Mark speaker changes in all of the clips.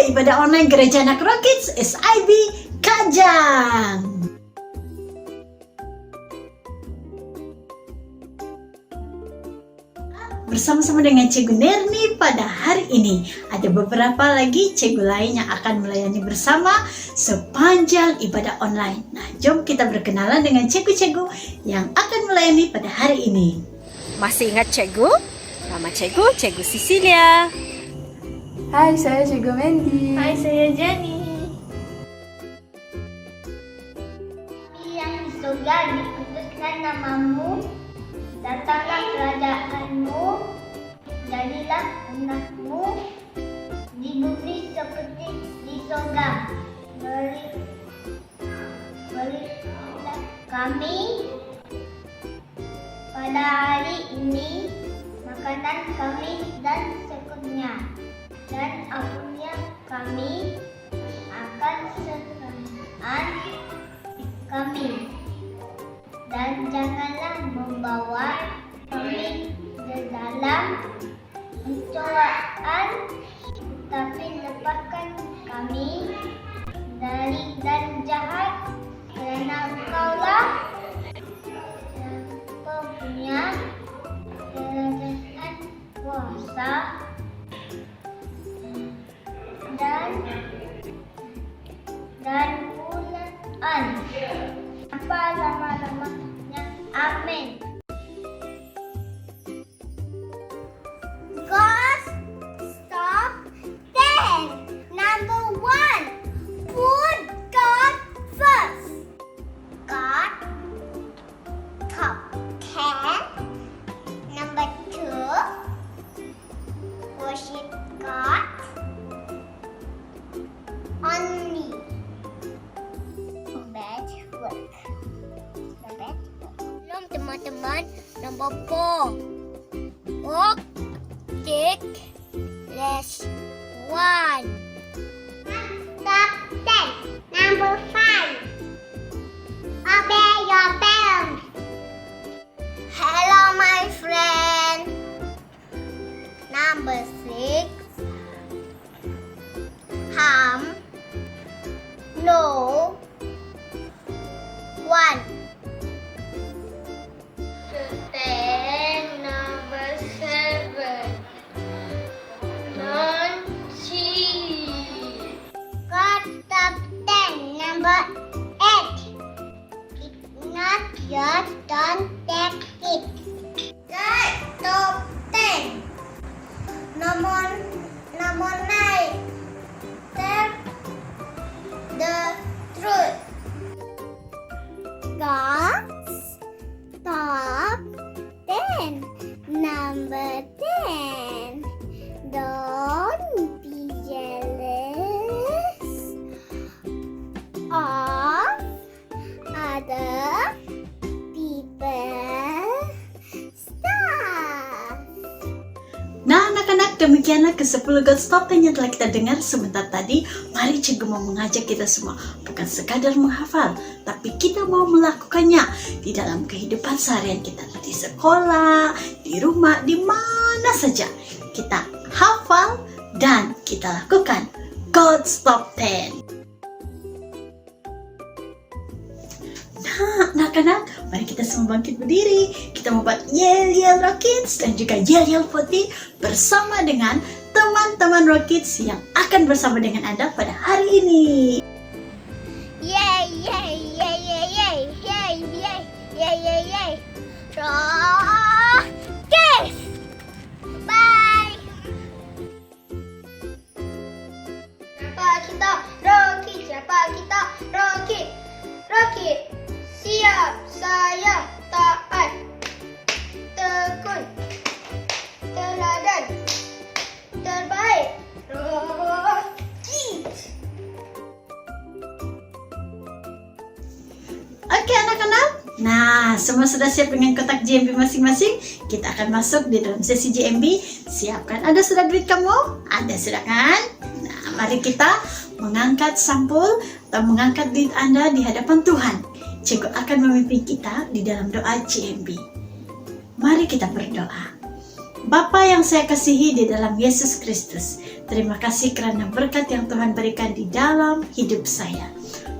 Speaker 1: Ibadah Online Gereja Anak Rockets SIB Kajang. Bersama-sama dengan Cikgu Nerni pada hari ini. Ada beberapa lagi cikgu lain yang akan melayani bersama sepanjang ibadah online. Nah, jom kita berkenalan dengan cikgu-cikgu yang akan melayani pada hari ini.
Speaker 2: Masih ingat cikgu? Nama cikgu, Cikgu Cecilia.
Speaker 3: Hai, saya Cikgu Mandy.
Speaker 4: Hai, saya Jenny.
Speaker 5: Yang di surga dikutuskan namamu, datanglah kerajaanmu, jadilah anakmu di bumi seperti di surga. Berilah kami pada hari ini makanan kami dan secukupnya, dan ampunilah kami akan kesalahan kami, dan janganlah membawa kami ke dalam pencobaan, tapi lepaskan kami dari dan jahat, kerana Engkaulah yang punya kerajaan, kuasa, dan kemuliaan sampai lama-lamanya. Amin. God stop 10. Number 1. Put God first. God top 10. Number 2. Worship God only. Bad work. Belum teman-teman. Number 4. Walk, take, less 1. Stop 10. Number 5. Obey your parents. Hello my friend. Number 6. Harm, no 1. Number 7. Don't cheat. God top 10. Number 8. It's not yours, don't take it. God top 10. Number 9. Tell the truth. God's top 10. Number 10. Don't be jealous of other people's stuff.
Speaker 1: Nah anak-anak, demikianlah ke-10 God Stop 10 yang telah kita dengar sebentar tadi. Mari cikgu mau mengajak kita semua bukan sekadar menghafal, tapi kita mau melakukannya di dalam kehidupan seharian kita, di sekolah, di rumah, di mana saja. Kita hafal dan kita lakukan God Stop 10. Nah, anak-anak, mari kita semua bangkit berdiri. Kita membuat yel-yel Rockets dan juga yel-yel putih bersama dengan teman-teman Rockets yang akan bersama dengan Anda pada hari ini.
Speaker 5: Yay, yay, yay, yay, yay, yay, yay, yay, yay, yay. Rockets! Bye! Siapa kita? Rocket! Siapa kita? Rocket! Rocket! Siap, saya taat, tekun, teladan, terbaik. Rocket!
Speaker 1: Oke anak-anak, nah semua sudah siap dengan kotak JMB masing-masing. Kita akan masuk di dalam sesi JMB. Siapkan, ada sudah duit kamu? Ada sudah kan? Nah mari kita mengangkat sampul atau mengangkat duit Anda di hadapan Tuhan. Cikgu akan memimpin kita di dalam doa JMB. Mari kita berdoa. Bapa yang saya kasihi di dalam Yesus Kristus, Terima kasih karena berkat yang Tuhan berikan di dalam hidup saya.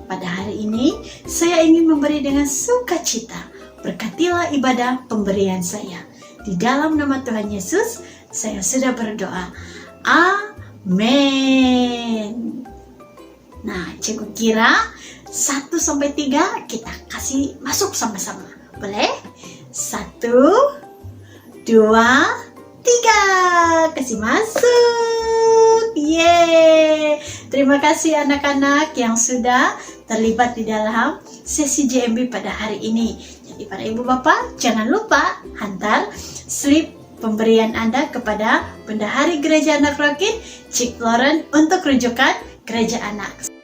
Speaker 1: Pada hari ini, saya ingin memberi dengan sukacita. Berkatilah ibadah pemberian saya. Di dalam nama Tuhan Yesus, saya sudah berdoa. Amin. Nah, cikgu kira 1 sampai 3 kita kasih masuk sama-sama. Boleh? 1, 2, 3. Kasih masuk. Yeay. Terima kasih anak-anak yang sudah terlibat di dalam sesi JMB pada hari ini. Jadi para ibu bapak jangan lupa hantar slip pemberian Anda kepada Bendahari Gereja Anak Rokin Cik Lauren untuk rujukan Gereja Anak.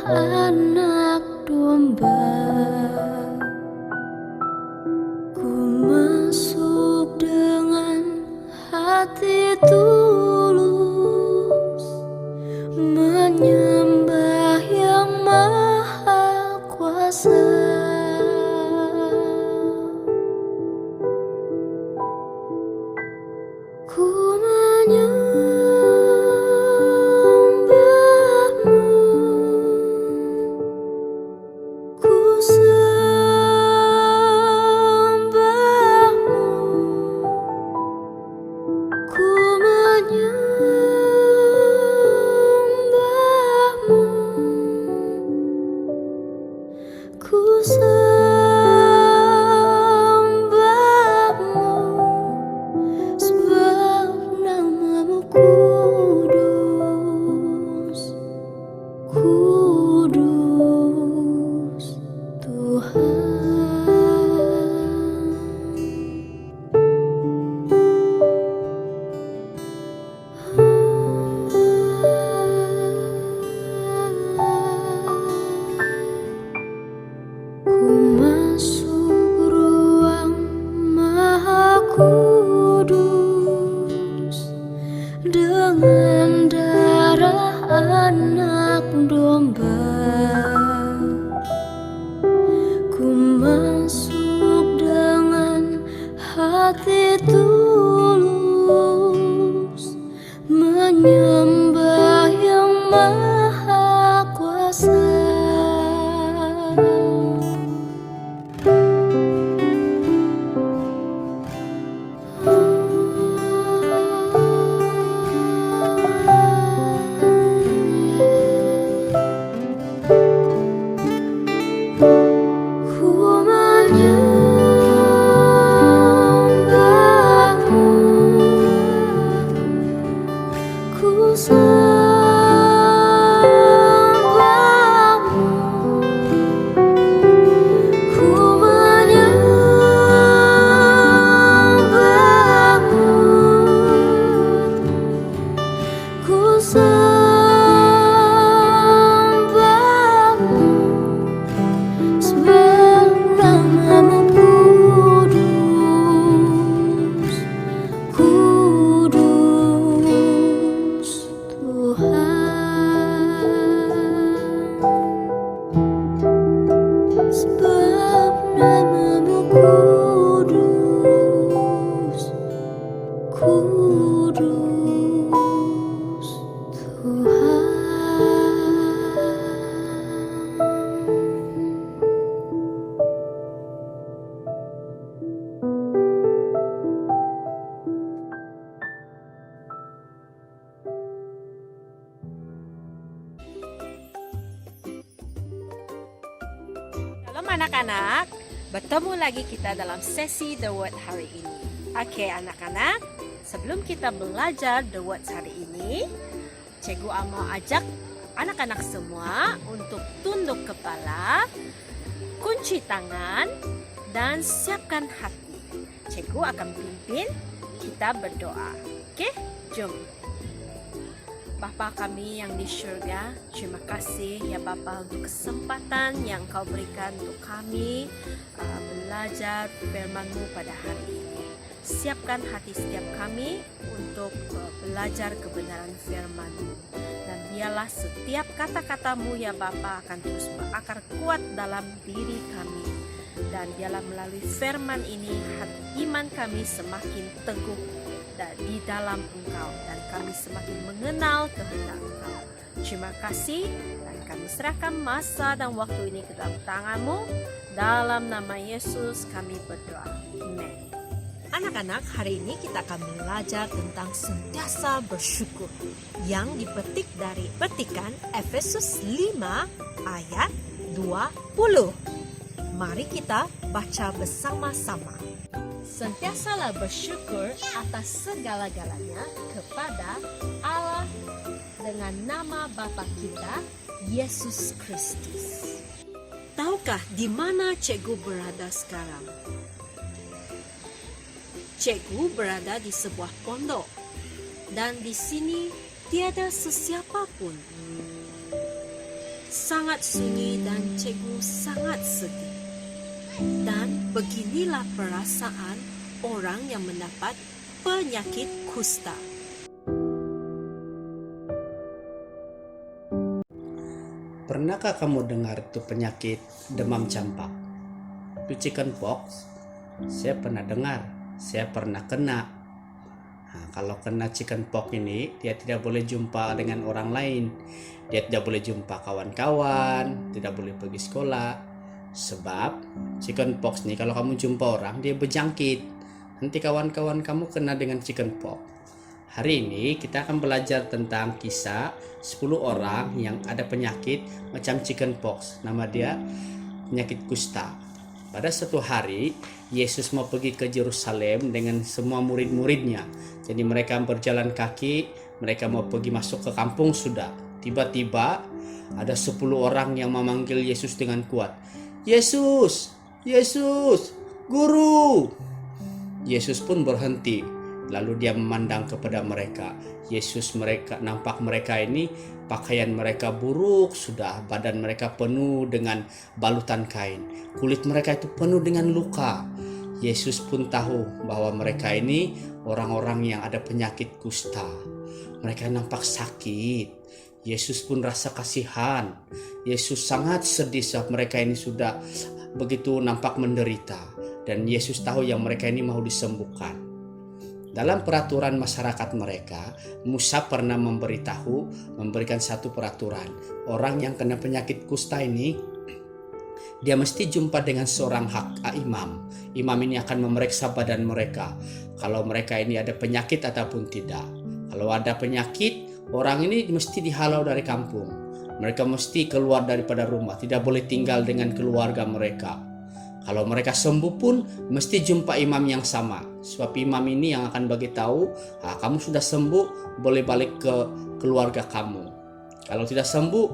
Speaker 4: anak domba. Ku masuk dengan hati tulus, menyembah yang maha kuasa. Ku menyembahmu, ku sembahmu, ku menyembahmu, ku sembahmu, sebab namamu kudus, kudus Tuhan. Ku masuk ruang maha kudus dengan darah anak domba. Ku masuk dengan hati tulus, menyembah yang maha kuasa. Ku menyembahmu, ku sembahmu, ku menyembahmu, ku sembahmu, sebab namamu kudus, kudus Tuhan. Sebab namamu kudus, kudus Tuhan.
Speaker 2: Shalom anak-anak, bertemu lagi kita dalam sesi The Word hari ini. Oke anak-anak, sebelum kita belajar The Word hari ini, Cikgu mau ajak anak-anak semua untuk tunduk kepala, kunci tangan, dan siapkan hati. Cikgu akan pimpin kita berdoa. Oke, jom. Bapa kami yang di surga, terima kasih ya Bapa untuk kesempatan yang Kau berikan untuk kami belajar firman-Mu pada hari ini. Siapkan hati setiap kami untuk belajar kebenaran firman-Mu. Dan biarlah setiap kata-kata-Mu ya Bapa akan terus berakar kuat dalam diri kami. Dan biarlah melalui firman ini hati iman kami semakin teguh di dalam Engkau, dan kami semakin mengenal kehendak Engkau. Terima kasih, dan kami serahkan masa dan waktu ini ke dalam tangan-Mu. Dalam nama Yesus kami berdoa. Amin. Anak-anak, hari ini kita akan belajar tentang sentiasa bersyukur yang dipetik dari petikan Efesus 5 ayat 20. Mari kita baca bersama-sama. Sentiasalah bersyukur atas segala-galanya kepada Allah dengan nama Bapa kita, Yesus Kristus. Tahukah di mana Cikgu berada sekarang? Cikgu berada di sebuah pondok, dan di sini tiada sesiapa pun. sangat sunyi dan cikgu sangat sedih. Dan beginilah perasaan orang yang mendapat penyakit kusta.
Speaker 6: Pernahkah kamu dengar itu penyakit demam campak? Itu chicken pox? Saya pernah dengar, saya pernah kena. Nah, kalau kena chicken pox ini, dia tidak boleh jumpa dengan orang lain. Dia tidak boleh jumpa kawan-kawan, tidak boleh pergi sekolah. Sebab chicken pox ini kalau kamu jumpa orang, dia berjangkit. Nanti kawan-kawan kamu kena dengan chicken pox. Hari ini kita akan belajar tentang kisah 10 orang yang ada penyakit macam chicken pox. Nama dia penyakit kusta. Pada suatu hari, Yesus mau pergi ke Yerusalem dengan semua murid-muridnya. Jadi mereka berjalan kaki, mereka mau pergi masuk ke kampung sudah. Tiba-tiba ada 10 orang yang memanggil Yesus dengan kuat. Yesus, Yesus, Guru. Yesus pun berhenti. Lalu dia memandang kepada mereka. Nampak mereka ini pakaian mereka buruk sudah, badan mereka penuh dengan balutan kain, kulit mereka itu penuh dengan luka. Yesus pun tahu bahwa mereka ini orang-orang yang ada penyakit kusta. Mereka nampak sakit. Yesus pun rasa kasihan. Yesus sangat sedih saat mereka ini sudah begitu nampak menderita. Dan Yesus tahu yang mereka ini mau disembuhkan. Dalam peraturan masyarakat mereka, Musa pernah memberikan satu peraturan. Orang yang kena penyakit kusta ini, dia mesti jumpa dengan seorang imam. Imam ini akan memeriksa badan mereka. Kalau mereka ini ada penyakit ataupun tidak. Kalau ada penyakit, orang ini mesti dihalau dari kampung. Mereka mesti keluar daripada rumah, tidak boleh tinggal dengan keluarga mereka. Kalau mereka sembuh pun mesti jumpa imam yang sama. Sebab imam ini yang akan bagi tahu, kamu sudah sembuh, boleh balik ke keluarga kamu. Kalau tidak sembuh,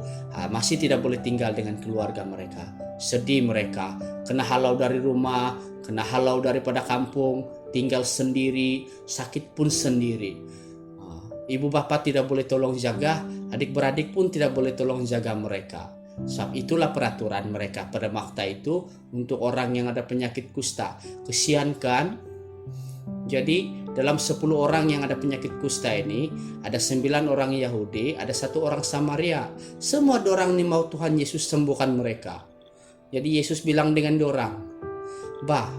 Speaker 6: masih tidak boleh tinggal dengan keluarga mereka. Sedih mereka, kena halau dari rumah, kena halau daripada kampung, tinggal sendiri, sakit pun sendiri. Ibu bapak tidak boleh tolong jaga, adik-beradik pun tidak boleh tolong jaga mereka. Sebab itulah peraturan mereka pada waktu itu untuk orang yang ada penyakit kusta. Kesian kan? Jadi dalam 10 orang yang ada penyakit kusta ini, ada 9 orang Yahudi, ada 1 orang Samaria. Semua orang ini mau Tuhan Yesus sembuhkan mereka. Jadi Yesus bilang dengan dorang, "Bah,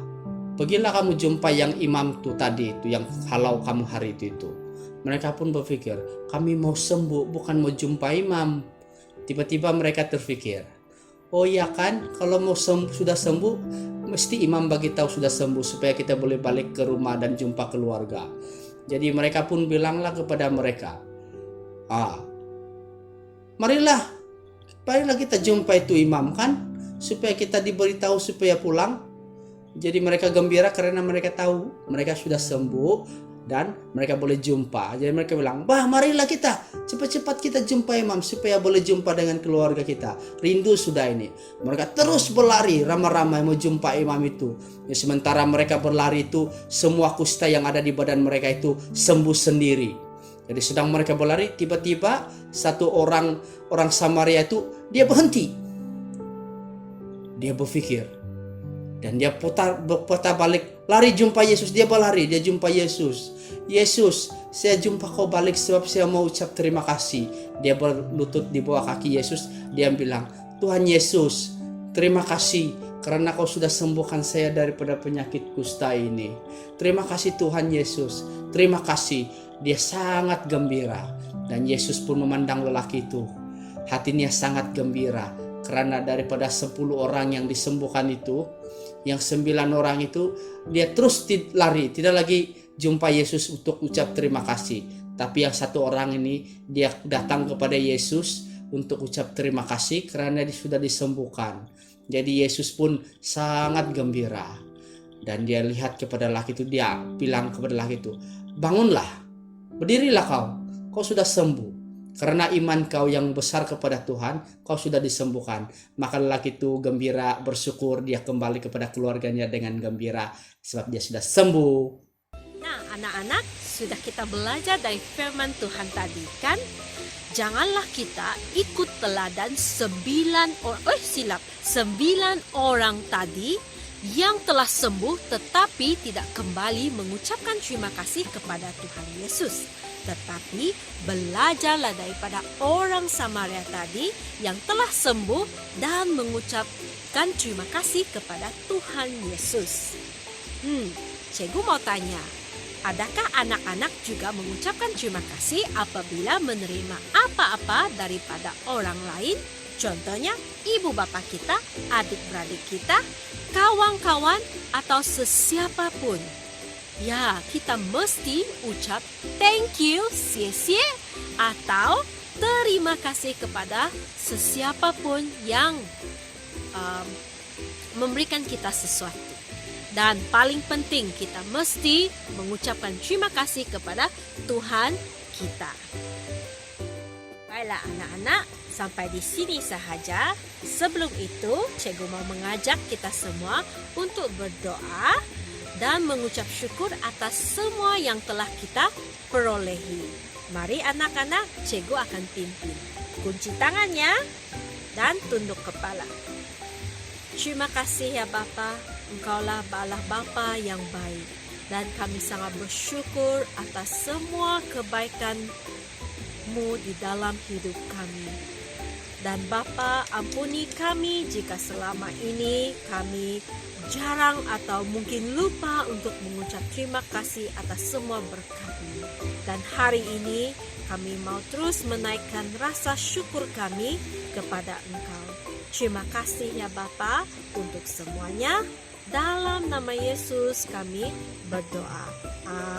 Speaker 6: pergilah kamu jumpa yang imam tu tadi itu, yang halau kamu hari itu." Mereka pun berpikir, kami mau sembuh bukan mau jumpa imam. Tiba-tiba mereka terpikir, oh ya kan, kalau mau sudah sembuh, mesti imam bagi tahu sudah sembuh supaya kita boleh balik ke rumah dan jumpa keluarga. Jadi mereka pun bilanglah kepada mereka, marilah kita jumpa itu imam kan, supaya kita diberitahu supaya pulang. Jadi mereka gembira karena mereka tahu mereka sudah sembuh dan mereka boleh jumpa. Jadi mereka bilang, bah marilah kita cepat-cepat kita jumpa imam supaya boleh jumpa dengan keluarga kita. Rindu sudah ini. Mereka terus berlari ramai-ramai mau jumpa imam itu. Ya, sementara mereka berlari itu, semua kusta yang ada di badan mereka itu sembuh sendiri. Jadi sedang mereka berlari, tiba-tiba satu orang Samaria itu dia berhenti. Dia berpikir. Dan dia putar balik, lari jumpa Yesus. Dia berlari, dia jumpa Yesus. Yesus, saya jumpa kau balik sebab saya mau ucap terima kasih. Dia berlutut di bawah kaki Yesus. Dia bilang, Tuhan Yesus, terima kasih karena kau sudah sembuhkan saya daripada penyakit kusta ini. Terima kasih Tuhan Yesus. Terima kasih. Dia sangat gembira. Dan Yesus pun memandang lelaki itu. Hatinya sangat gembira. Karena daripada 10 orang yang disembuhkan itu, yang 9 orang itu dia terus lari, tidak lagi jumpa Yesus untuk ucap terima kasih. Tapi yang 1 orang ini dia datang kepada Yesus untuk ucap terima kasih karena dia sudah disembuhkan. Jadi Yesus pun sangat gembira. Dan dia lihat kepada laki itu, dia bilang kepada laki itu, bangunlah, berdirilah kau sudah sembuh. Karena iman kau yang besar kepada Tuhan, kau sudah disembuhkan. Maka lelaki itu gembira, bersyukur, dia kembali kepada keluarganya dengan gembira sebab dia sudah sembuh.
Speaker 2: Nah, anak-anak, sudah kita belajar dari firman Tuhan tadi kan? janganlah kita ikut teladan 9 orang tadi yang telah sembuh tetapi tidak kembali mengucapkan terima kasih kepada Tuhan Yesus. Tetapi belajarlah daripada orang Samaria tadi yang telah sembuh dan mengucapkan terima kasih kepada Tuhan Yesus. Cikgu mau tanya, adakah anak-anak juga mengucapkan terima kasih apabila menerima apa-apa daripada orang lain? Contohnya, ibu bapa kita, adik-beradik kita, kawan-kawan, atau sesiapapun. Ya, kita mesti ucap thank you, 谢谢, atau terima kasih kepada sesiapapun yang memberikan kita sesuatu. Dan paling penting, kita mesti mengucapkan terima kasih kepada Tuhan kita. Baiklah anak-anak, sampai di sini sahaja. Sebelum itu, cikgu mau mengajak kita semua untuk berdoa dan mengucap syukur atas semua yang telah kita perolehi. Mari anak-anak, cikgu akan pimpin. Kunci tangannya dan tunduk kepala. Terima kasih ya Bapa, Engkaulah Allah Bapa yang baik. Dan kami sangat bersyukur atas semua kebaikan-Mu di dalam hidup kami. Dan Bapa, ampuni kami jika selama ini kami jarang atau mungkin lupa untuk mengucap terima kasih atas semua berkat-Mu. Dan hari ini kami mau terus menaikkan rasa syukur kami kepada Engkau. Terima kasih ya Bapa untuk semuanya. Dalam nama Yesus kami berdoa.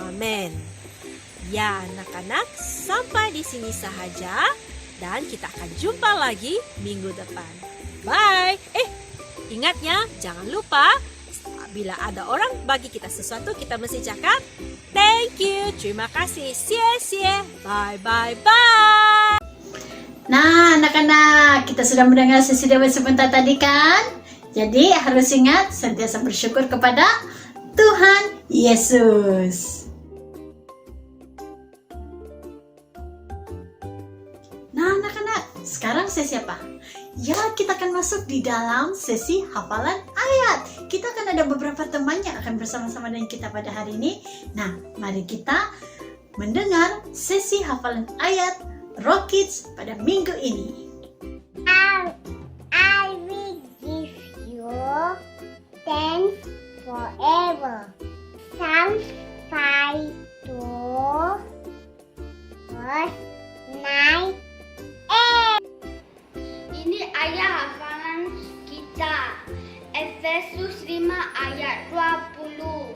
Speaker 2: Amin. Ya anak-anak, sampai di sini sahaja. Dan kita akan jumpa lagi minggu depan. Bye. Ingatnya, jangan lupa bila ada orang bagi kita sesuatu, kita mesti cakap thank you, terima kasih, 谢谢, bye bye bye.
Speaker 1: Nah, anak-anak, kita sudah mendengar sesi debat sebentar tadi kan? Jadi harus ingat sentiasa bersyukur kepada Tuhan Yesus. Nah, anak-anak, sekarang sesi apa? Ya, kita akan masuk di dalam sesi hafalan ayat. Kita akan ada beberapa teman yang akan bersama-sama dengan kita pada hari ini. Nah, mari kita mendengar sesi hafalan ayat Rock Kids pada minggu ini.
Speaker 5: I will give you thanks forever. Sampai to verse 9.
Speaker 7: Ini ayat hafalan kita. Efesus 5 ayat 20.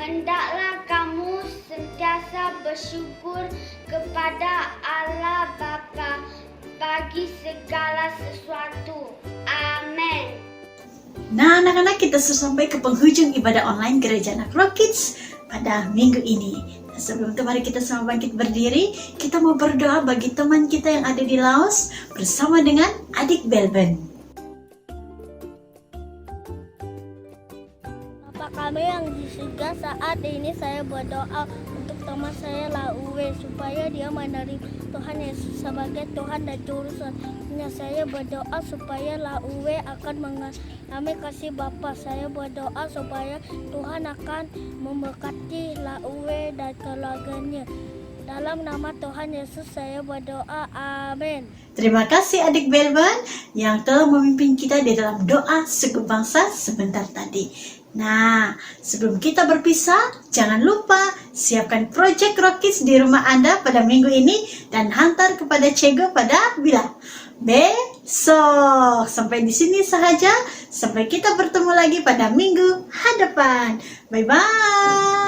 Speaker 7: Hendaklah kamu sentiasa bersyukur kepada Allah Bapa bagi segala sesuatu. Amin.
Speaker 1: Nah, anak-anak, kita sudah sampai ke penghujung ibadah online Gereja Anak Rock Kids pada minggu ini. Nah, sebelum itu mari kita semua bangkit berdiri. Kita mau berdoa bagi teman kita yang ada di Laos bersama dengan adik Belben.
Speaker 8: Bapa kami yang di surga, saat ini saya berdoa untuk teman saya Lauwe supaya dia menerima Tuhan Yesus sebagai Tuhan dan Juru Selamatnya. Saya berdoa supaya Lauwe akan mengalami kasih Bapa. Saya berdoa supaya Tuhan akan memberkati Lauwe dan keluarganya. Dalam nama Tuhan Yesus saya berdoa, amin.
Speaker 1: Terima kasih adik Belben yang telah memimpin kita di dalam doa suku bangsa sebentar tadi. Nah, sebelum kita berpisah, jangan lupa siapkan project Rock Kids di rumah Anda pada minggu ini dan hantar kepada Cego pada besok. Sampai di sini sahaja. Sampai kita bertemu lagi pada minggu hadapan. Bye-bye.